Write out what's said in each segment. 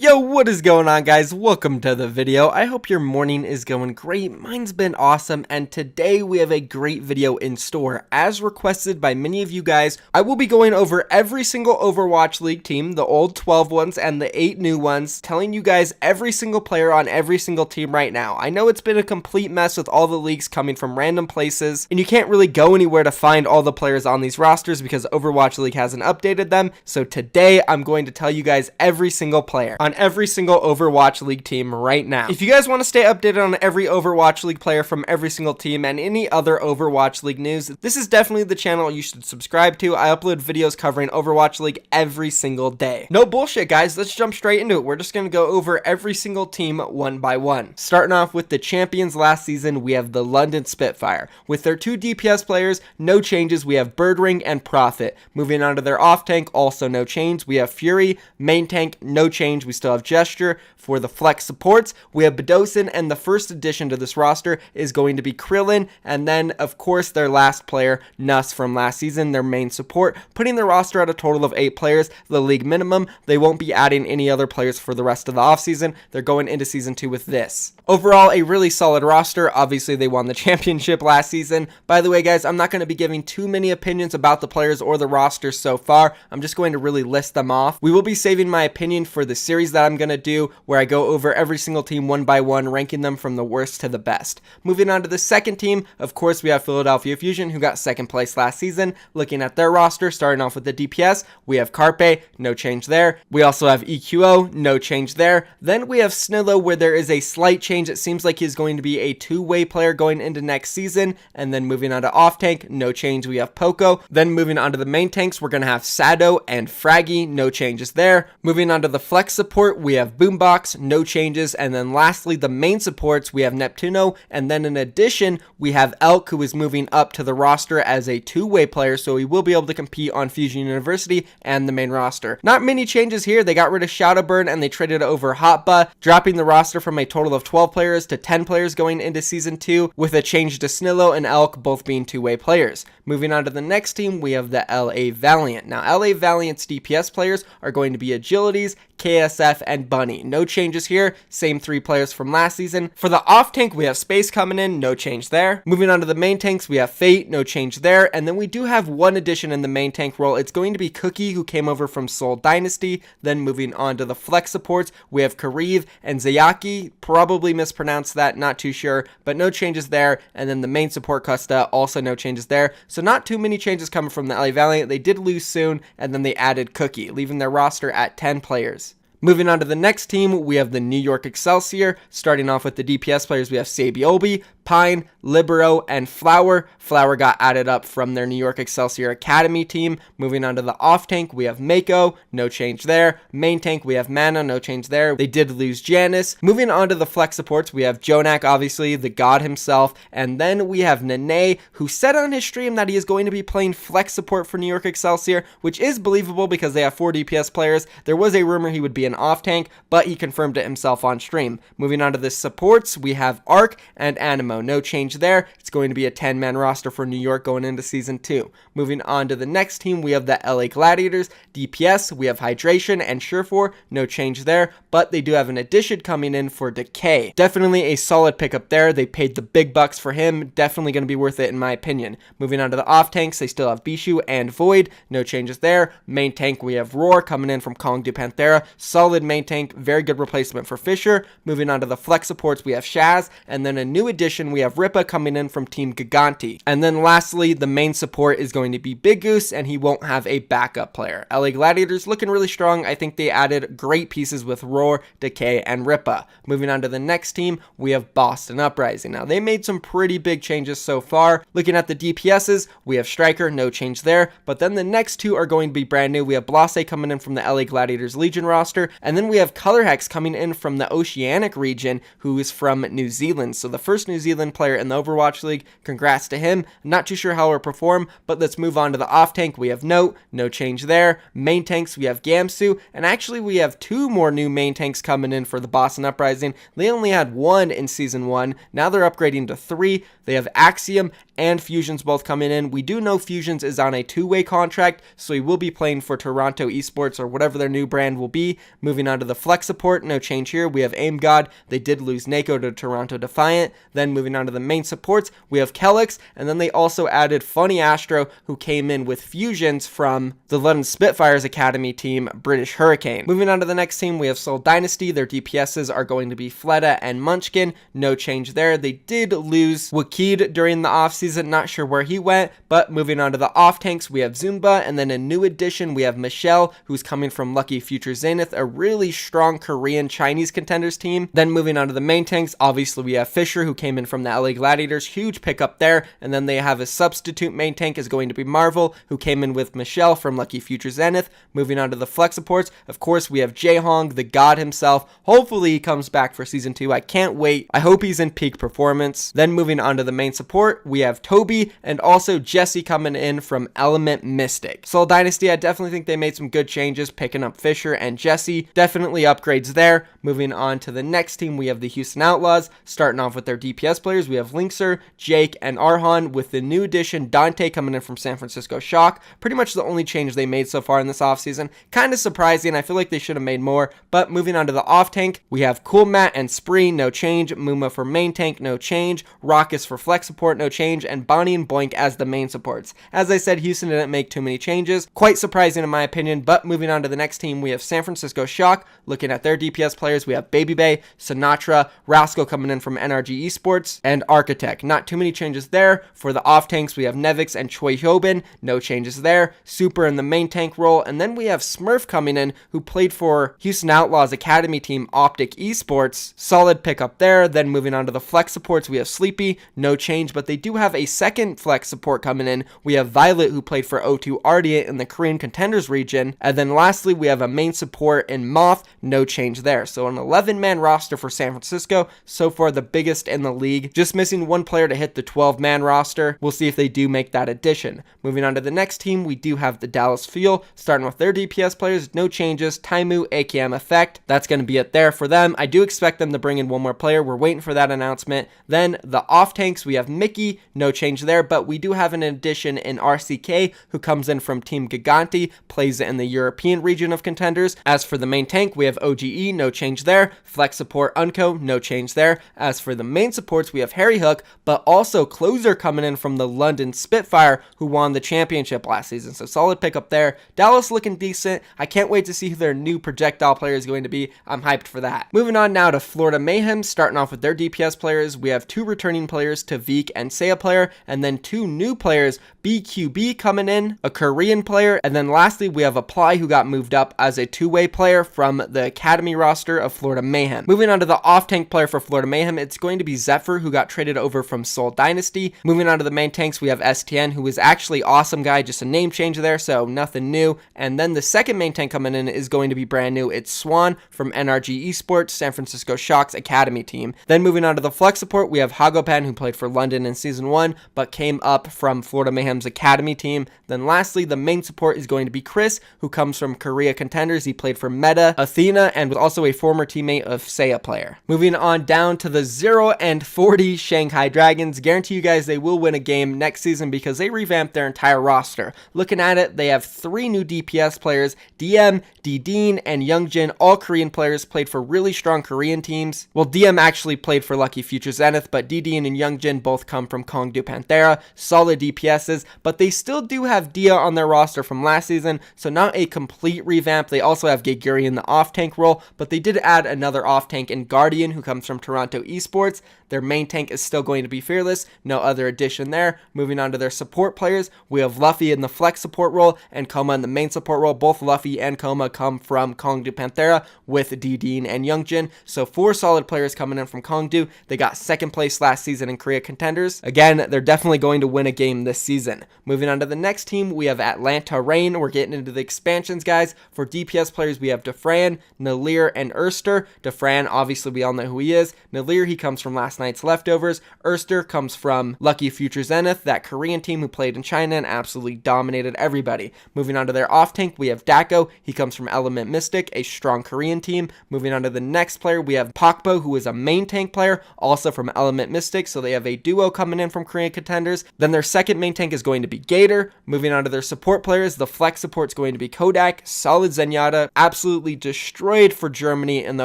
Yo, what is going on, guys? Welcome to the video. I hope your morning is going great. Mine's been awesome, and today we have a great video in store. As requested by many of you guys, I will be going over every single Overwatch League team, the old 12 ones and the 8 new ones, telling you guys every single player on every single team right now. I know it's been a complete mess with all the leagues coming from random places, and you can't really go anywhere to find all the players on these rosters because Overwatch League hasn't updated them. So today, I'm going to tell you guys every single player on every single Overwatch League team right now. If you guys want to stay updated on every Overwatch League player from every single team and any other Overwatch League news, this is definitely the channel you should subscribe to. I upload videos covering Overwatch League every single day. No bullshit, guys. Let's jump straight into it. We're just going to go over every single team one by one. Starting off with the champions last season, we have the London Spitfire. With their 2 DPS players, no changes. We have Birdring and Prophet. Moving on to their off tank, also no change. We have Fury. Main tank, no change. We still have Gesture. For the flex supports, we have Bedosin, and the first addition to this roster is going to be Krillin, and then of course their last player, Nuss from last season, their main support, putting the roster at a total of 8 players, the league minimum. They won't be adding any other players for the rest of the offseason. They're going into season 2 with this. Overall, a really solid roster. Obviously, they won the championship last season. By the way, guys, I'm not going to be giving too many opinions about the players or the rosters so far. I'm just going to really list them off. We will be saving my opinion for the series that I'm going to do, where I go over every single team one by one, ranking them from the worst to the best. Moving on to the second team, of course, we have Philadelphia Fusion, who got second place last season. Looking at their roster, starting off with the DPS, we have Carpe, no change there. We also have EQO, no change there. Then we have Snillo, where there is a slight change. It seems like he's going to be a two-way player going into next season. And then moving on to off tank, no change. We have Poco. Then moving on to the main tanks, we're going to have Sado and Fraggy, no changes there. Moving on to the flex support, we have Boombox, no changes. And then lastly, the main supports, we have Neptuno. And then in addition, we have Elk, who is moving up to the roster as a two-way player, so he will be able to compete on Fusion University and the main roster. Not many changes here. They got rid of Shadowburn and they traded over Hotba, dropping the roster from a total of 12 players to 10 players going into season 2, with a change to Snillo and Elk both being two-way players. Moving on to the next team, we have the LA Valiant. Now, LA Valiant's DPS players are going to be Agilities, KSF, and Bunny. No changes here, same 3 players from last season. For the off tank, we have Space coming in, no change there. Moving on to the main tanks, we have Fate, no change there. And then we do have one addition in the main tank role. It's going to be Cookie, who came over from Seoul Dynasty. Then moving on to the flex supports, we have Kariv and Zayaki. Probably mispronounced that, not too sure, but no changes there. And then the main support, Custa, also no changes there. So not too many changes coming from the LA Valiant. They did lose soon, and then they added Cookie, leaving their roster at 10 players. Moving on to the next team, we have the New York Excelsior. Starting off with the DPS players, we have Sabiobi, Pine, Libero, and Flower. Flower got added up from their New York Excelsior Academy team. Moving on to the off tank, we have Mako, no change there. Main tank, we have Mana, no change there. They did lose Janice. Moving on to the flex supports, we have Jonak, obviously, the god himself. And then we have Nene, who said on his stream that he is going to be playing flex support for New York Excelsior, which is believable because they have 4 DPS players. There was a rumor he would be an off tank, but he confirmed it himself on stream. Moving on to the supports, we have Arc and Animo. No change there. It's going to be a 10-man roster for New York going into season 2. Moving on to the next team, we have the LA Gladiators. DPS, we have Hydration and Surefour. No change there, but they do have an addition coming in for Decay. Definitely a solid pickup there. They paid the big bucks for him. Definitely going to be worth it in my opinion. Moving on to the off tanks, they still have Bishu and Void. No changes there. Main tank, we have Roar coming in from Kong du Panthera. Solid main tank, very good replacement for Fisher. Moving on to the flex supports, we have Shaz, and then a new addition, we have Ripa coming in from Team Giganti. And then lastly, the main support is going to be Big Goose, and he won't have a backup player. LA Gladiators looking really strong. I think they added great pieces with Roar, Decay, and Ripa. Moving on to the next team, we have Boston Uprising. Now, they made some pretty big changes so far. Looking at the DPSs, we have Striker, no change there, but then the next 2 are going to be brand new. We have Blase coming in from the LA Gladiators Legion roster, and then we have Colorhex coming in from the Oceanic region, who is from New Zealand. So the first New Zealand Zealand player in the Overwatch League. Congrats to him. Not too sure how he'll perform, but let's move on to the off tank. We have Note, no change there. Main tanks, we have Gamsu, and actually we have 2 more new main tanks coming in for the Boston Uprising. They only had 1 in Season 1. Now they're upgrading to 3. They have Axiom and Fusions both coming in. We do know Fusions is on a 2-way contract, so he will be playing for Toronto eSports or whatever their new brand will be. Moving on to the flex support, no change here. We have Aim God. They did lose Nako to Toronto Defiant. Then moving on to the main supports, we have Kelix, and then they also added Funny Astro, who came in with Fusions from the London Spitfire's Academy team, British Hurricane. Moving on to the next team, we have Seoul Dynasty. Their DPSs are going to be Fleta and Munchkin. No change there. They did lose Wakid during the offseason. Not sure where he went, but moving on to the off tanks, we have Zumba, and then a new addition, we have Michelle, who's coming from Lucky Future Zenith, a really strong Korean Chinese contenders team. Then moving on to the main tanks, obviously we have Fisher, who came in from the LA Gladiators, huge pickup there, and then they have a substitute main tank is going to be Marvel, who came in with Michelle from Lucky Future Zenith. Moving on to the flex supports, of course we have Jaehong, the god himself. Hopefully he comes back for Season 2. I can't wait. I hope he's in peak performance. Then moving on to the main support, we have Toby and also Jesse coming in from Element Mystic. Seoul Dynasty, I definitely think they made some good changes, picking up Fisher and Jesse. Definitely upgrades there. Moving on to the next team, we have the Houston Outlaws. Starting off with their DPS players, we have Linkser, Jake, and Arhan, with the new addition Dante coming in from San Francisco Shock. Pretty much the only change they made so far in this offseason. Kind of surprising. I feel like they should have made more. But moving on to the off tank, we have Cool Matt and Spree, no change. Muma for main tank, no change. Raucus for flex support, no change. And Bonnie and Boink as the main supports. As I said, Houston didn't make too many changes. Quite surprising in my opinion. But moving on to the next team, we have San Francisco Shock. Looking at their DPS players, we have Baby Bay, Sinatra, Rascal coming in from NRG Esports, and Architect. Not too many changes there. For the off tanks, we have Nevix and Choi Hyobin. No changes there. Super in the main tank role. And then we have Smurf coming in, who played for Houston Outlaws Academy team Optic Esports. Solid pickup there. Then moving on to the flex supports, we have Sleepy. No change, but they do have a second flex support coming in. We have Violet, who played for O2 Ardiant in the Korean Contenders region. And then lastly, we have a main support in Moth. No change there. So an 11-man roster for San Francisco. So far the biggest in the league. Just missing one player to hit the 12-man roster. We'll see if they do make that addition. Moving on to the next team, we do have the Dallas Fuel. Starting with their DPS players, no changes. Taimu, AKM Effect. That's going to be it there for them. I do expect them to bring in one more player. We're waiting for that announcement. Then the off tanks, we have Mickey. No change there, but we do have an addition in RCK, who comes in from Team Giganti, plays in the European region of contenders. As for the main tank, we have OGE, no change there. Flex support Unco, no change there. As for the main supports, we have Harry Hook, but also Closer coming in from the London Spitfire, who won the championship last season. So solid pickup there. Dallas looking decent. I can't wait to see who their new projectile player is going to be. I'm hyped for that. Moving on now to Florida Mayhem. Starting off with their DPS players, we have 2 returning players, Tavik and Seiya player, and then 2 new players, BQB coming in, a Korean player, and then lastly we have Apply, who got moved up as a 2-way player from the Academy roster of Florida Mayhem. Moving on to the off-tank player for Florida Mayhem, it's going to be Zephyr, who got traded over from Seoul Dynasty. Moving on to the main tanks, we have STN, who is actually awesome guy, just a name change there, so nothing new. And then the second main tank coming in is going to be brand new. It's Swan from NRG Esports, San Francisco Shock's Academy team. Then moving on to the flex support, we have Hagopan, who played for London in Season 1, but came up from Florida Mayhem's Academy team. Then lastly, the main support is going to be Chris, who comes from Korea Contenders. He played for Meta, Athena, and was also a former teammate of Seiya player. Moving on down to the 0-40 Shanghai Dragons. Guarantee you guys they will win a game next season because they revamped their entire roster. Looking at it, they have 3 new DPS players, DM, D-Dean, and Youngjin, all Korean players, played for really strong Korean teams. Well, DM actually played for Lucky Future Zenith, but D-Dean and Youngjin both come from Chengdu Panthera. Solid DPSs, but they still do have Dia on their roster from last season, so not a complete revamp. They also have Geguri in the off-tank role, but they did add another off-tank in Guardian, who comes from Toronto Esports. Their main tank is still going to be Fearless. No other addition there. Moving on to their support players, we have Luffy in the flex support role and Koma in the main support role. Both Luffy and Koma come from Chengdu Panthera with D-Dean and Youngjin. So 4 solid players coming in from Chengdu. They got second place last season in Korea Contenders. Again, they're definitely going to win a game this season. Moving on to the next team, we have Atlanta Reign. We're getting into the expansions, guys. For DPS players, we have Defran, Nalir, and Erster. Defran, obviously we all know who he is. Nalir, he comes from last night's Valiant's leftovers. Erster comes from Lucky Future Zenith, that Korean team who played in China and absolutely dominated everybody. Moving on to their off tank, we have Dako. He comes from Element Mystic, a strong Korean team. Moving on to the next player, we have Pakbo, who is a main tank player, also from Element Mystic, so they have a duo coming in from Korean contenders. Then their second main tank is going to be Gator. Moving on to their support players, the flex support is going to be Kodak, solid Zenyatta, absolutely destroyed for Germany in the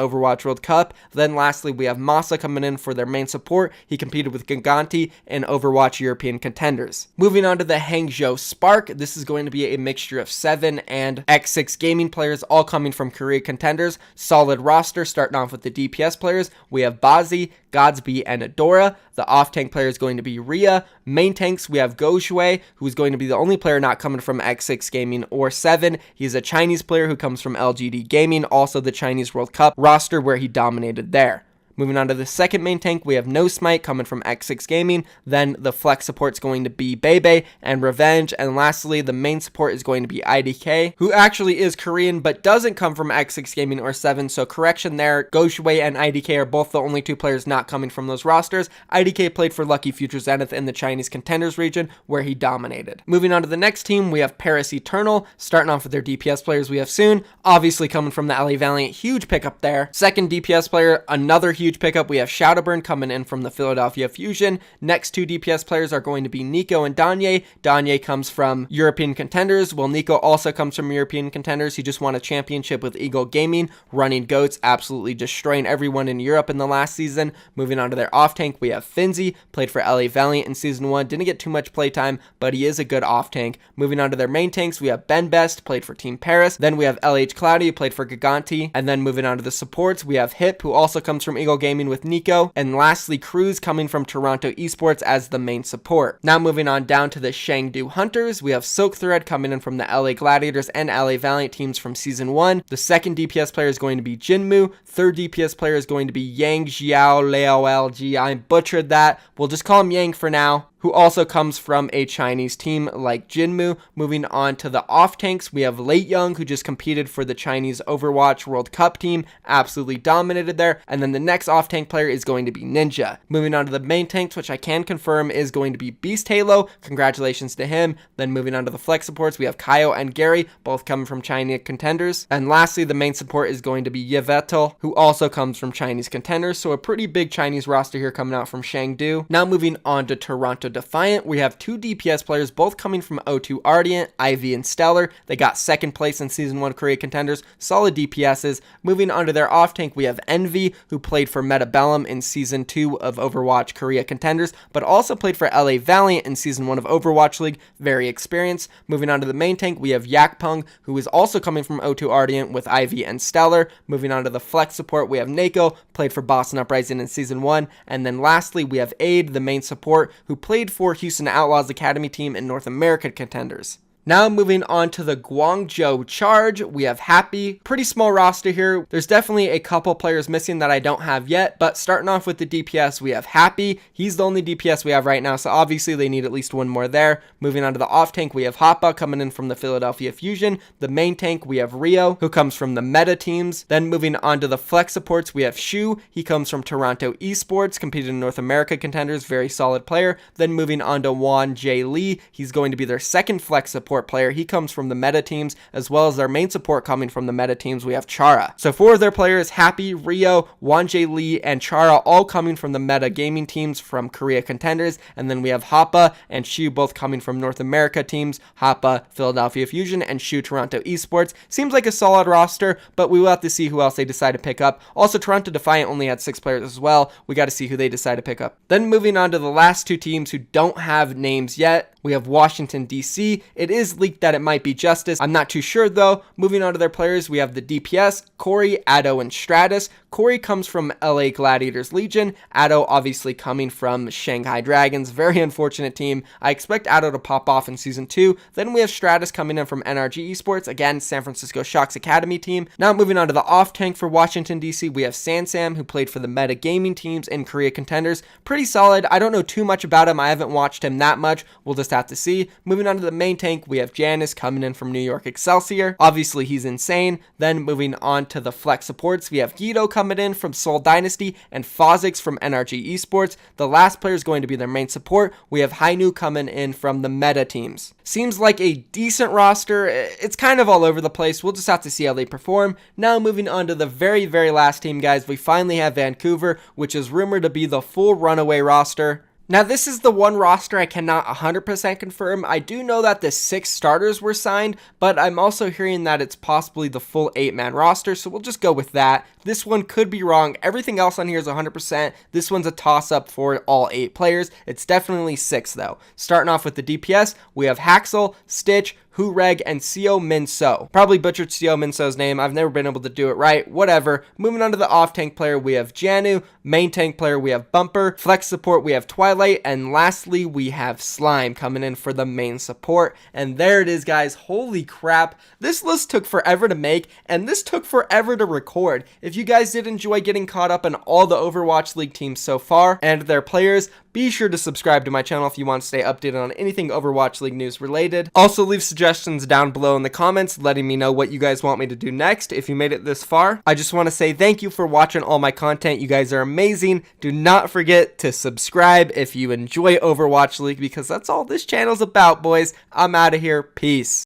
Overwatch World Cup. Then lastly, we have Masa coming in for their main support. He competed with Giganti in Overwatch European contenders. Moving on to the Hangzhou Spark, this is going to be a mixture of 7 and X6 gaming players, all coming from Korea contenders. Solid roster, starting off with the DPS players. We have Bazi, Godsby, and Adora. The off-tank player is going to be Rhea. Main tanks, we have Go Shui, who is going to be the only player not coming from X6 Gaming or 7. He's a Chinese player who comes from LGD Gaming, also the Chinese World Cup roster where he dominated there. Moving on to the second main tank, we have No Smite coming from X6 Gaming. Then the flex support is going to be Bebe and Revenge. And lastly, the main support is going to be IDK, who actually is Korean but doesn't come from X6 Gaming or 7. So correction there, Go Shui and IDK are both the only two players not coming from those rosters. IDK played for Lucky Future Zenith in the Chinese contenders region where he dominated. Moving on to the next team, we have Paris Eternal. Starting off with their DPS players, we have Soon, obviously coming from the LA Valiant, huge pickup there. Second DPS player, another huge pickup, we have Shadowburn coming in from the Philadelphia Fusion. Next two DPS players are going to be Nico and Danye. Danye comes from European contenders, while Nico also comes from European contenders. He just won a championship with Eagle Gaming, running goats, absolutely destroying everyone in Europe in the last season. Moving on to their off tank, we have Finzi, played for LA Valiant in season 1, didn't get too much playtime, but he is a good off tank. Moving on to their main tanks, we have Ben Best, played for Team Paris. Then we have LH Cloudy, played for Giganti. And then moving on to the supports, we have Hip, who also comes from Eagle Gaming with Nico, and lastly Cruz coming from Toronto Esports as the main support. Now moving on down to the Chengdu Hunters, we have Silk Thread coming in from the LA Gladiators and LA Valiant teams from season 1. The second DPS player is going to be Jinmu. Third DPS player is going to be Yang Xiao LaoLG. I butchered that. We'll just call him Yang for now, who also comes from a Chinese team like Jinmu. Moving on to the off tanks, we have Late Young, who just competed for the Chinese Overwatch World Cup team, absolutely dominated there. And then the next off tank player is going to be Ninja. Moving on to the main tanks, which I can confirm is going to be Beast Halo. Congratulations to him. Then moving on to the flex supports, we have Kaio and Gary, both coming from Chinese contenders. And lastly, the main support is going to be Yvetel, who also comes from Chinese contenders. So a pretty big Chinese roster here coming out from Chengdu. Now moving on to Toronto Defiant, we have two DPS players, both coming from O2 Ardent, Ivy and Stellar. They got second place in season 1 Korea contenders, solid DPSs. Moving on to their off tank, we have Envy, who played for Metabellum in season 2 of Overwatch Korea contenders, but also played for LA Valiant in season 1 of Overwatch League, very experienced. Moving on to the main tank, we have Yakpung, who is also coming from O2 Ardent with Ivy and Stellar. Moving on to the flex support, we have Nako, played for Boston Uprising in season 1. And then lastly, we have Aid, the main support, who played for Houston Outlaws Academy team in North American contenders. Now moving on to the Guangzhou Charge, we have Happy. Pretty small roster here. There's definitely a couple players missing that I don't have yet, but starting off with the DPS, we have Happy. He's the only DPS we have right now, so obviously they need at least one more there. Moving on to the off tank, we have Hoppa coming in from the Philadelphia Fusion. The main tank, we have Rio, who comes from the meta teams. Then moving on to the flex supports, we have Shu. He comes from Toronto Esports, competed in North America contenders, very solid player. Then moving on to Wan J. Lee, he's going to be their second flex support player. He comes from the meta teams, as well as their main support coming from the meta teams. We have Chara. So 4 of their players, Happy, Rio, Wan J. Lee, and Chara, all coming from the meta gaming teams from Korea contenders. And then we have Hoppa and Shu, both coming from North America teams. Hoppa, Philadelphia Fusion, and Shu, Toronto Esports. Seems like a solid roster, but we will have to see who else they decide to pick up. Also, Toronto Defiant only had 6 players as well. We got to see who they decide to pick up. Then moving on to the last 2 teams who don't have names yet. We have Washington, D.C. It is leaked that it might be Justice. I'm not too sure though. Moving on to their players, we have the DPS, Corey, Addo, and Stratus. Corey comes from LA Gladiators Legion. Addo obviously coming from Shanghai Dragons. Very unfortunate team. I expect Addo to pop off in season 2. Then we have Stratus coming in from NRG Esports. Again, San Francisco Shocks Academy team. Now moving on to the off tank for Washington, D.C. We have Sansam, who played for the meta gaming teams in Korea contenders. Pretty solid. I don't know too much about him. I haven't watched him that much. We'll just have to see. Moving on to the main tank, we have Janice coming in from New York Excelsior. Obviously, he's insane. Then moving on to the flex supports, we have Guido coming coming in from Seoul Dynasty, and Fozix from NRG Esports. The last player is going to be their main support. We have Hainu coming in from the meta teams. Seems like a decent roster. It's kind of all over the place. We'll just have to see how they perform. Now moving on to the very last team, guys, we finally have Vancouver, which is rumored to be the full runaway roster. Now, this is the one roster I cannot 100% confirm. I do know that the 6 starters were signed, but I'm also hearing that it's possibly the full 8-man roster, so we'll just go with that. This one could be wrong. Everything else on here is 100%. This one's a toss-up for all 8 players. It's definitely 6, though. Starting off with the DPS, we have Haxel, Stitch, Hureg, and Seo Min-so. Probably butchered Seo Min-so's name. I've never been able to do it right. Whatever. Moving on to the off-tank player, we have Janu. Main tank player, we have Bumper. Flex support, we have Twilight. And lastly, we have Slime coming in for the main support. And there it is, guys. Holy crap. This list took forever to make, and this took forever to record. If you guys did enjoy getting caught up on all the Overwatch League teams so far and their players, be sure to subscribe to my channel if you want to stay updated on anything Overwatch League news related. Also, leave suggestions down below in the comments letting me know what you guys want me to do next if you made it this far. I just want to say thank you for watching all my content. You guys are amazing. Do not forget to subscribe if you enjoy Overwatch League, because that's all this channel's about, boys. I'm out of here. Peace.